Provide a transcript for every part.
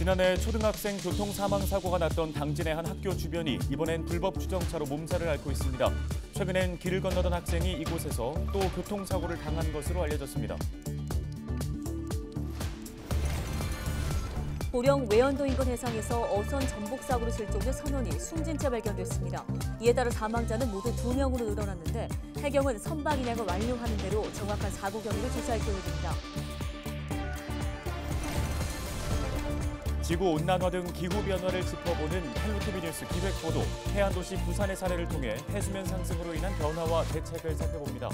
지난해 초등학생 교통 사망 사고가 났던 당진의 한 학교 주변이 이번엔 불법 주정차로 몸살을 앓고 있습니다. 최근엔 길을 건너던 학생이 이곳에서 또 교통사고를 당한 것으로 알려졌습니다. 보령 외연도 인근 해상에서 어선 전복 사고로 실종된 선원이 숨진 채 발견됐습니다. 이에 따라 사망자는 모두 2명으로 늘어났는데 해경은 선박 인양을 완료하는 대로 정확한 사고 경위를 조사할 계획입니다. 지구온난화 등 기후변화를 짚어보는 헬로티비 뉴스 기획보도, 해안도시 부산의 사례를 통해 해수면 상승으로 인한 변화와 대책을 살펴봅니다.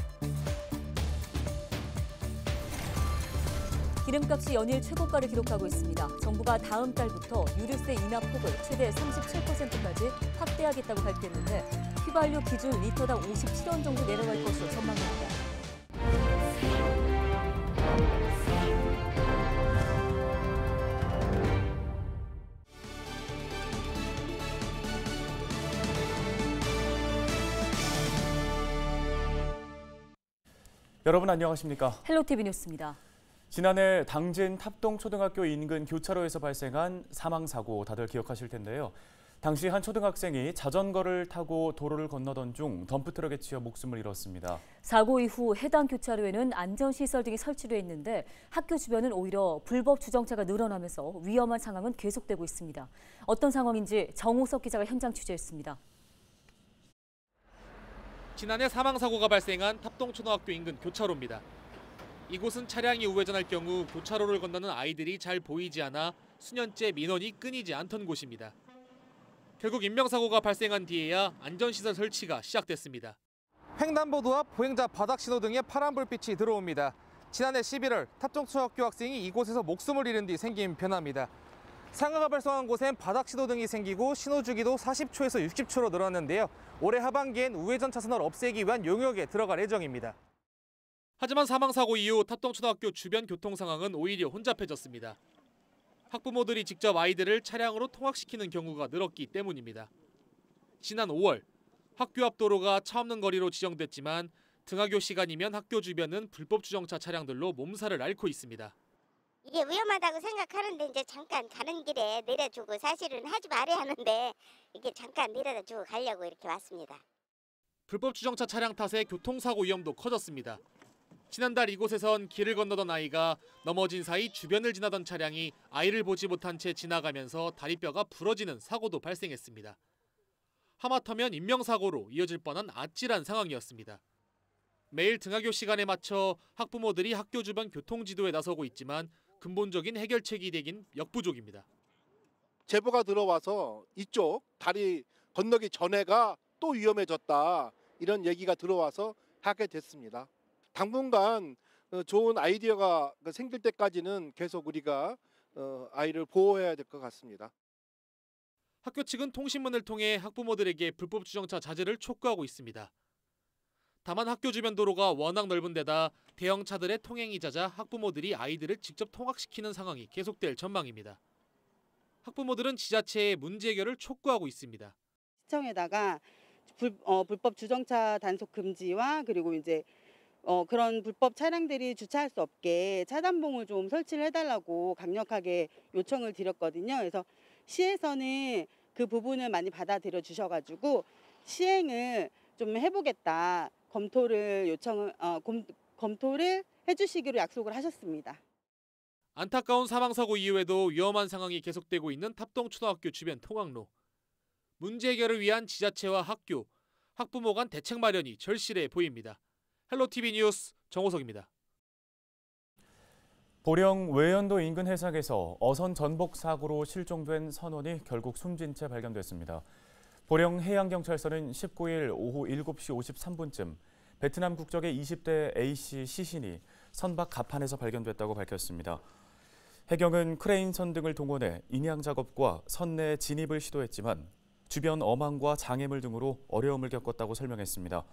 기름값이 연일 최고가를 기록하고 있습니다. 정부가 다음 달부터 유류세 인하 폭을 최대 37%까지 확대하겠다고 밝혔는데 휘발유 기준 리터당 57원 정도 내려갈 것으로 전망됩니다. 여러분 안녕하십니까? 헬로티비 뉴스입니다. 지난해 당진 탑동초등학교 인근 교차로에서 발생한 사망사고 다들 기억하실 텐데요. 당시 한 초등학생이 자전거를 타고 도로를 건너던 중 덤프트럭에 치여 목숨을 잃었습니다. 사고 이후 해당 교차로에는 안전시설 등이 설치돼 있는데 학교 주변은 오히려 불법 주정차가 늘어나면서 위험한 상황은 계속되고 있습니다. 어떤 상황인지 정호석 기자가 현장 취재했습니다. 지난해 사망사고가 발생한 탑동초등학교 인근 교차로입니다. 이곳은 차량이 우회전할 경우 교차로를 건너는 아이들이 잘 보이지 않아 수년째 민원이 끊이지 않던 곳입니다. 결국 인명사고가 발생한 뒤에야 안전시설 설치가 시작됐습니다. 횡단보도 앞 보행자 바닥 신호등에 파란 불빛이 들어옵니다. 지난해 11월 탑동초등학교 학생이 이곳에서 목숨을 잃은 뒤 생긴 변화입니다. 상하가 발생한 곳엔 바닥 신호등이 생기고 신호주기도 40초에서 60초로 늘었는데요. 올해 하반기엔 우회전 차선을 없애기 위한 용역에 들어갈 예정입니다. 하지만 사망사고 이후 탑동초등학교 주변 교통 상황은 오히려 혼잡해졌습니다. 학부모들이 직접 아이들을 차량으로 통학시키는 경우가 늘었기 때문입니다. 지난 5월 학교 앞 도로가 차 없는 거리로 지정됐지만 등하교 시간이면 학교 주변은 불법 주정차 차량들로 몸살을 앓고 있습니다. 이게 위험하다고 생각하는데 이제 잠깐 가는 길에 내려주고, 사실은 하지 말아야 하는데 이게 잠깐 내려다 주고 가려고 이렇게 왔습니다. 불법 주정차 차량 탓에 교통사고 위험도 커졌습니다. 지난달 이곳에선 길을 건너던 아이가 넘어진 사이 주변을 지나던 차량이 아이를 보지 못한 채 지나가면서 다리뼈가 부러지는 사고도 발생했습니다. 하마터면 인명사고로 이어질 뻔한 아찔한 상황이었습니다. 매일 등하교 시간에 맞춰 학부모들이 학교 주변 교통지도에 나서고 있지만 근본적인 해결책이 되긴 역부족입니다. 제보가 들어와서 이쪽 다리 건너기 전에가 또 위험해졌다, 이런 얘기가 들어와서 하게 됐습니다. 당분간 좋은 아이디어가 생길 때까지는 계속 우리가 아이를 보호해야 될 것 같습니다. 학교 측은 통신문을 통해 학부모들에게 불법 주정차 자제를 촉구하고 있습니다. 다만 학교 주변 도로가 워낙 넓은 데다 대형 차들의 통행이 잦아 학부모들이 아이들을 직접 통학시키는 상황이 계속될 전망입니다. 학부모들은 지자체에 문제 해결을 촉구하고 있습니다. 시청에다가 불법 주정차 단속 금지와 그리고 이제 그런 불법 차량들이 주차할 수 없게 차단봉을 좀 설치를 해달라고 강력하게 요청을 드렸거든요. 그래서 시에서는 그 부분을 많이 받아들여 주셔가지고 시행을 좀 해보겠다, 검토를 해주시기로 약속을 하셨습니다. 안타까운 사망사고 이후에도 위험한 상황이 계속되고 있는 탑동초등학교 주변 통학로. 문제 해결을 위한 지자체와 학교, 학부모 간 대책 마련이 절실해 보입니다. 헬로티비 뉴스 정호석입니다. 보령 외연도 인근 해상에서 어선 전복 사고로 실종된 선원이 결국 숨진 채 발견됐습니다. 보령 해양경찰서는 19일 오후 7시 53분쯤 베트남 국적의 20대 A씨 시신이 선박 갑판에서 발견됐다고 밝혔습니다. 해경은 크레인선 등을 동원해 인양 작업과 선내 진입을 시도했지만 주변 어망과 장애물 등으로 어려움을 겪었다고 설명했습니다.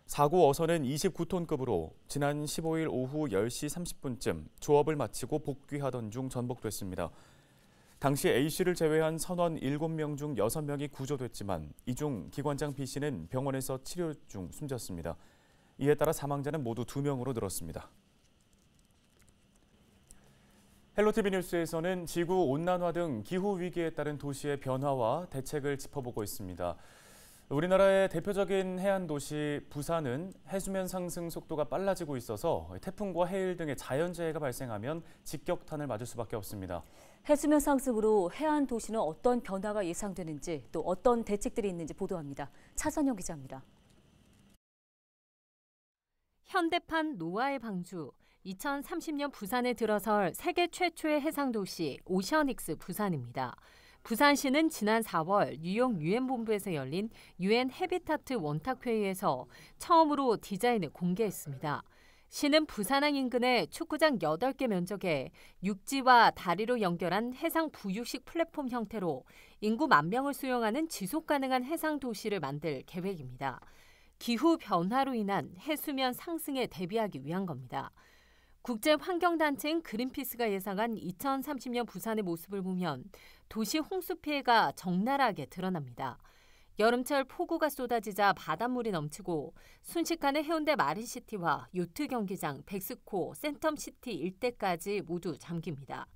사고 어선은 29톤급으로 지난 15일 오후 10시 30분쯤 조업을 마치고 복귀하던 중 전복됐습니다. 당시 A씨를 제외한 선원 7명 중 6명이 구조됐지만 이 중 기관장 B씨는 병원에서 치료 중 숨졌습니다. 이에 따라 사망자는 모두 2명으로 늘었습니다. 헬로티비 뉴스에서는 지구 온난화 등 기후 위기에 따른 도시의 변화와 대책을 짚어보고 있습니다. 우리나라의 대표적인 해안 도시 부산은 해수면 상승 속도가 빨라지고 있어서 태풍과 해일 등의 자연재해가 발생하면 직격탄을 맞을 수밖에 없습니다. 해수면 상승으로 해안 도시는 어떤 변화가 예상되는지 또 어떤 대책들이 있는지 보도합니다. 차선영 기자입니다. 현대판 노아의 방주, 2030년 부산에 들어설 세계 최초의 해상도시 오션익스 부산입니다. 부산시는 지난 4월 뉴욕 유엔 본부에서 열린 유엔 해비타트 원탁회의에서 처음으로 디자인을 공개했습니다. 시는 부산항 인근에 축구장 8개 면적에 육지와 다리로 연결한 해상 부유식 플랫폼 형태로 인구 10,000명을 수용하는 지속 가능한 해상 도시를 만들 계획입니다. 기후 변화로 인한 해수면 상승에 대비하기 위한 겁니다. 국제환경단체인 그린피스가 예상한 2030년 부산의 모습을 보면 도시 홍수 피해가 적나라하게 드러납니다. 여름철 폭우가 쏟아지자 바닷물이 넘치고 순식간에 해운대 마린시티와 요트 경기장, 백스코, 센텀시티 일대까지 모두 잠깁니다.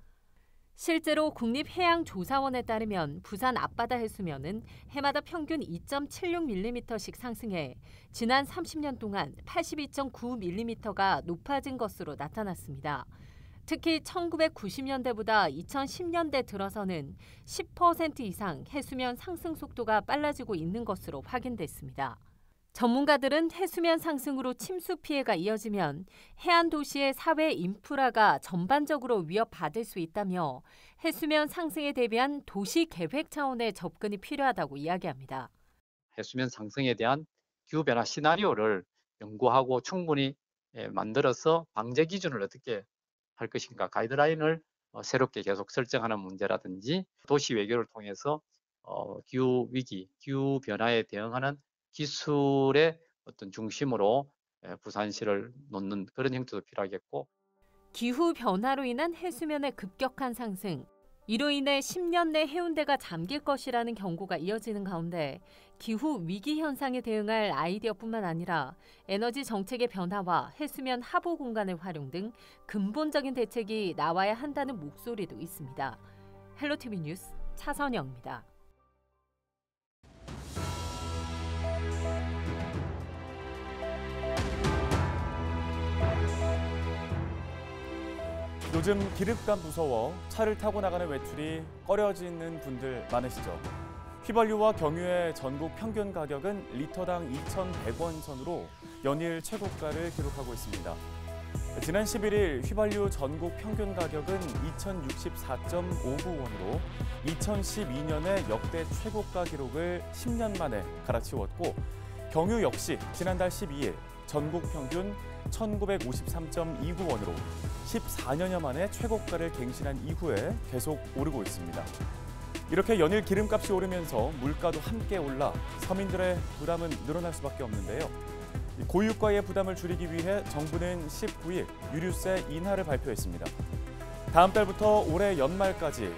실제로 국립해양조사원에 따르면 부산 앞바다 해수면은 해마다 평균 2.76mm씩 상승해 지난 30년 동안 82.9mm가 높아진 것으로 나타났습니다. 특히 1990년대보다 2010년대 들어서는 10% 이상 해수면 상승 속도가 빨라지고 있는 것으로 확인됐습니다. 전문가들은 해수면 상승으로 침수 피해가 이어지면 해안 도시의 사회 인프라가 전반적으로 위협받을 수 있다며 해수면 상승에 대비한 도시 계획 차원의 접근이 필요하다고 이야기합니다. 해수면 상승에 대한 기후변화 시나리오를 연구하고 충분히 만들어서 방제 기준을 어떻게 할 것인가, 가이드라인을 새롭게 계속 설정하는 문제라든지 도시 외교를 통해서 기후 위기, 기후 변화에 대응하는 기술의 어떤 중심으로 부산시를 놓는 그런 형태도 필요하겠고, 기후 변화로 인한 해수면의 급격한 상승, 이로 인해 10년 내 해운대가 잠길 것이라는 경고가 이어지는 가운데 기후 위기 현상에 대응할 아이디어뿐만 아니라 에너지 정책의 변화와 해수면 하부 공간의 활용 등 근본적인 대책이 나와야 한다는 목소리도 있습니다. 헬로티비 뉴스 차선영입니다. 요즘 기름값 무서워 차를 타고 나가는 외출이 꺼려지는 분들 많으시죠. 휘발유와 경유의 전국 평균 가격은 리터당 2,100원 선으로 연일 최고가를 기록하고 있습니다. 지난 11일 휘발유 전국 평균 가격은 2,064.59원으로 2012년의 역대 최고가 기록을 10년 만에 갈아치웠고, 경유 역시 지난달 12일 전국 평균 1,953.29원으로 14년여 만에 최고가를 갱신한 이후에 계속 오르고 있습니다. 이렇게 연일 기름값이 오르면서 물가도 함께 올라 서민들의 부담은 늘어날 수밖에 없는데요. 고유가의 부담을 줄이기 위해 정부는 19일 유류세 인하를 발표했습니다. 다음 달부터 올해 연말까지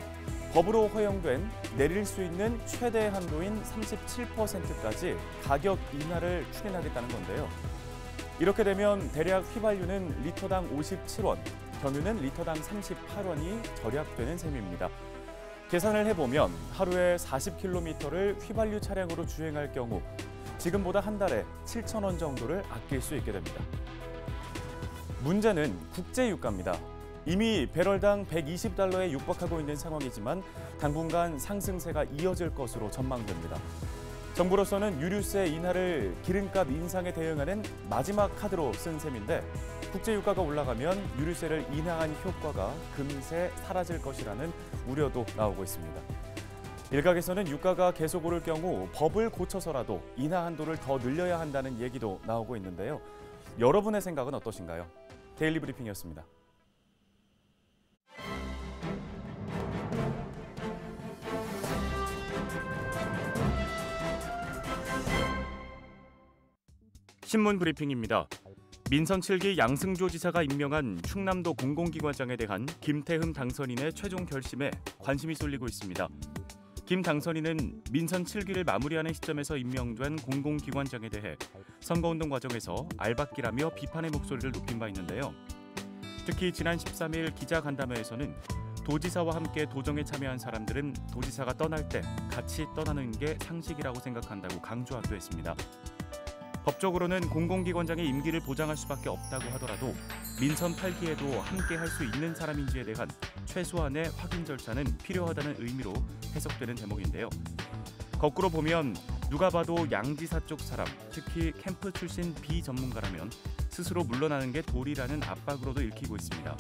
법으로 허용된 내릴 수 있는 최대 한도인 37%까지 가격 인하를 추진하겠다는 건데요. 이렇게 되면 대략 휘발유는 리터당 57원, 경유는 리터당 38원이 절약되는 셈입니다. 계산을 해보면 하루에 40km를 휘발유 차량으로 주행할 경우 지금보다 한 달에 7,000원 정도를 아낄 수 있게 됩니다. 문제는 국제유가입니다. 이미 배럴당 120달러에 육박하고 있는 상황이지만 당분간 상승세가 이어질 것으로 전망됩니다. 정부로서는 유류세 인하를 기름값 인상에 대응하는 마지막 카드로 쓴 셈인데, 국제유가가 올라가면 유류세를 인하한 효과가 금세 사라질 것이라는 우려도 나오고 있습니다. 일각에서는 유가가 계속 오를 경우 법을 고쳐서라도 인하 한도를 더 늘려야 한다는 얘기도 나오고 있는데요. 여러분의 생각은 어떠신가요? 데일리 브리핑이었습니다. 신문 브리핑입니다. 민선 7기 양승조 지사가 임명한 충남도 공공기관장에 대한 김태흠 당선인의 최종 결심에 관심이 쏠리고 있습니다. 김 당선인은 민선 7기를 마무리하는 시점에서 임명된 공공기관장에 대해 선거운동 과정에서 알박기라며 비판의 목소리를 높인 바 있는데요. 특히 지난 13일 기자간담회에서는 도지사와 함께 도정에 참여한 사람들은 도지사가 떠날 때 같이 떠나는 게 상식이라고 생각한다고 강조하기도 했습니다. 법적으로는 공공기관장의 임기를 보장할 수밖에 없다고 하더라도 민선 8기에도 함께 할 수 있는 사람인지에 대한 최소한의 확인 절차는 필요하다는 의미로 해석되는 대목인데요. 거꾸로 보면 누가 봐도 양지사 쪽 사람, 특히 캠프 출신 비전문가라면 스스로 물러나는 게 도리라는 압박으로도 읽히고 있습니다.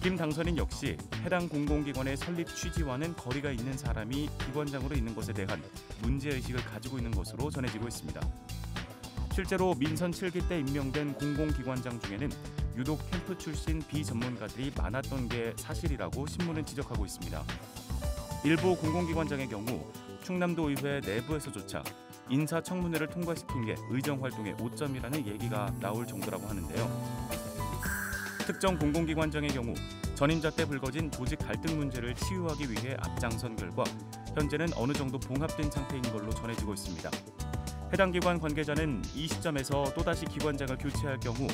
김 당선인 역시 해당 공공기관의 설립 취지와는 거리가 있는 사람이 기관장으로 있는 것에 대한 문제의식을 가지고 있는 것으로 전해지고 있습니다. 실제로 민선 7기 때 임명된 공공기관장 중에는 유독 캠프 출신 비전문가들이 많았던 게 사실이라고 신문은 지적하고 있습니다. 일부 공공기관장의 경우 충남도 의회 내부에서조차 인사청문회를 통과시킨 게 의정활동의 오점이라는 얘기가 나올 정도라고 하는데요. 특정 공공기관장의 경우 전임자 때 불거진 조직 갈등 문제를 치유하기 위해 앞장선 결과 현재는 어느 정도 봉합된 상태인 걸로 전해지고 있습니다. 해당 기관 관계자는 이 시점에서 또다시 기관장을 교체할 경우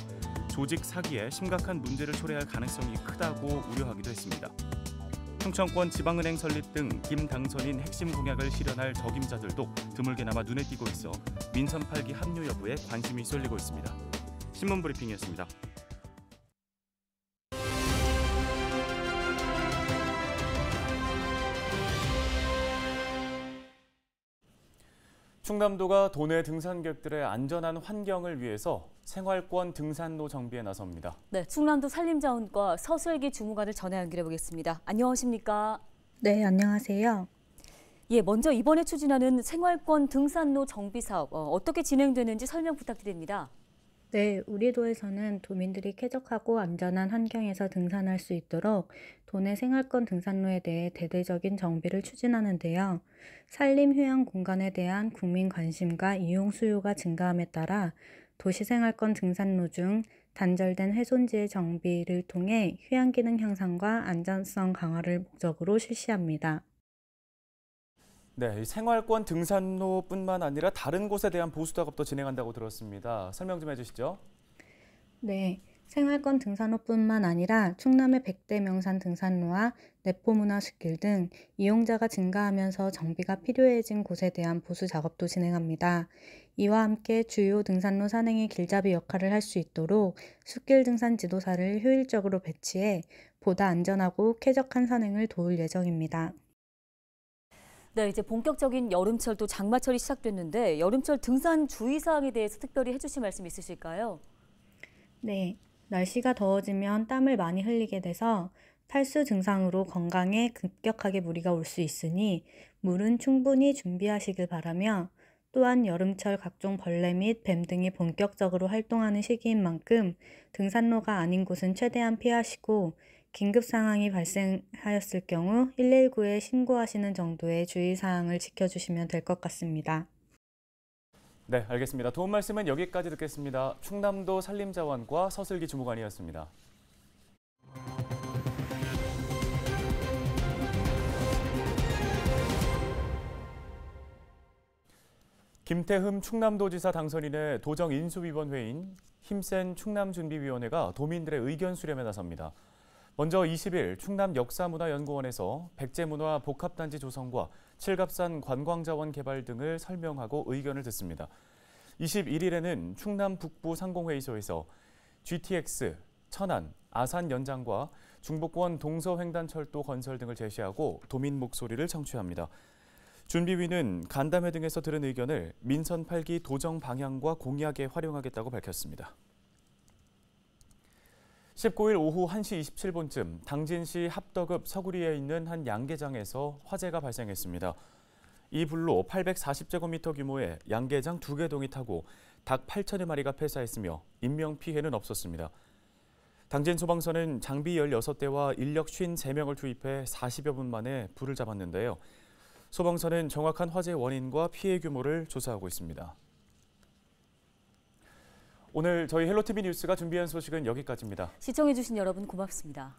조직 사기에 심각한 문제를 초래할 가능성이 크다고 우려하기도 했습니다. 충청권 지방은행 설립 등 김 당선인 핵심 공약을 실현할 적임자들도 드물게나마 눈에 띄고 있어 민선 8기 합류 여부에 관심이 쏠리고 있습니다. 신문 브리핑이었습니다. 충남도가 도내 등산객들의 안전한 환경을 위해서 생활권 등산로 정비에 나섭니다. 네, 충남도 산림자원과 서슬기 주무관을 전화 연결해 보겠습니다. 안녕하십니까? 네, 안녕하세요. 예, 먼저 이번에 추진하는 생활권 등산로 정비 사업 어떻게 진행되는지 설명 부탁드립니다. 네, 우리 도에서는 도민들이 쾌적하고 안전한 환경에서 등산할 수 있도록 도내 생활권 등산로에 대해 대대적인 정비를 추진하는데요. 산림 휴양 공간에 대한 국민 관심과 이용 수요가 증가함에 따라 도시 생활권 등산로 중 단절된 훼손지의 정비를 통해 휴양 기능 향상과 안전성 강화를 목적으로 실시합니다. 네, 생활권 등산로뿐만 아니라 다른 곳에 대한 보수 작업도 진행한다고 들었습니다. 설명 좀 해주시죠. 네, 생활권 등산로뿐만 아니라 충남의 100대 명산 등산로와 내포문화숲길 등 이용자가 증가하면서 정비가 필요해진 곳에 대한 보수 작업도 진행합니다. 이와 함께 주요 등산로 산행의 길잡이 역할을 할 수 있도록 숲길 등산 지도사를 효율적으로 배치해 보다 안전하고 쾌적한 산행을 도울 예정입니다. 네, 이제 본격적인 여름철도 장마철이 시작됐는데 여름철 등산 주의사항에 대해서 특별히 해주실 말씀 있으실까요? 네, 날씨가 더워지면 땀을 많이 흘리게 돼서 탈수 증상으로 건강에 급격하게 무리가 올 수 있으니 물은 충분히 준비하시길 바라며 또한 여름철 각종 벌레 및 뱀 등이 본격적으로 활동하는 시기인 만큼 등산로가 아닌 곳은 최대한 피하시고 긴급 상황이 발생하였을 경우 119에 신고하시는 정도의 주의사항을 지켜주시면 될 것 같습니다. 네, 알겠습니다. 도움 말씀은 여기까지 듣겠습니다. 충남도 산림자원과 서슬기 주무관이었습니다. 김태흠 충남도지사 당선인의 도정 인수위원회인 힘센 충남준비위원회가 도민들의 의견 수렴에 나섭니다. 먼저 20일 충남역사문화연구원에서 백제문화 복합단지 조성과 칠갑산 관광자원 개발 등을 설명하고 의견을 듣습니다. 21일에는 충남 북부 상공회의소에서 GTX, 천안, 아산 연장과 중북권 동서횡단철도 건설 등을 제시하고 도민 목소리를 청취합니다. 준비위는 간담회 등에서 들은 의견을 민선 8기 도정 방향과 공약에 활용하겠다고 밝혔습니다. 19일 오후 1시 27분쯤 당진시 합덕읍 서구리에 있는 한 양계장에서 화재가 발생했습니다. 이 불로 840제곱미터 규모의 양계장 2개 동이 타고 닭 8천여 마리가 폐사했으며 인명피해는 없었습니다. 당진 소방서는 장비 16대와 인력 53명을 투입해 40여 분 만에 불을 잡았는데요. 소방서는 정확한 화재 원인과 피해 규모를 조사하고 있습니다. 오늘 저희 헬로티비 뉴스가 준비한 소식은 여기까지입니다. 시청해주신 여러분 고맙습니다.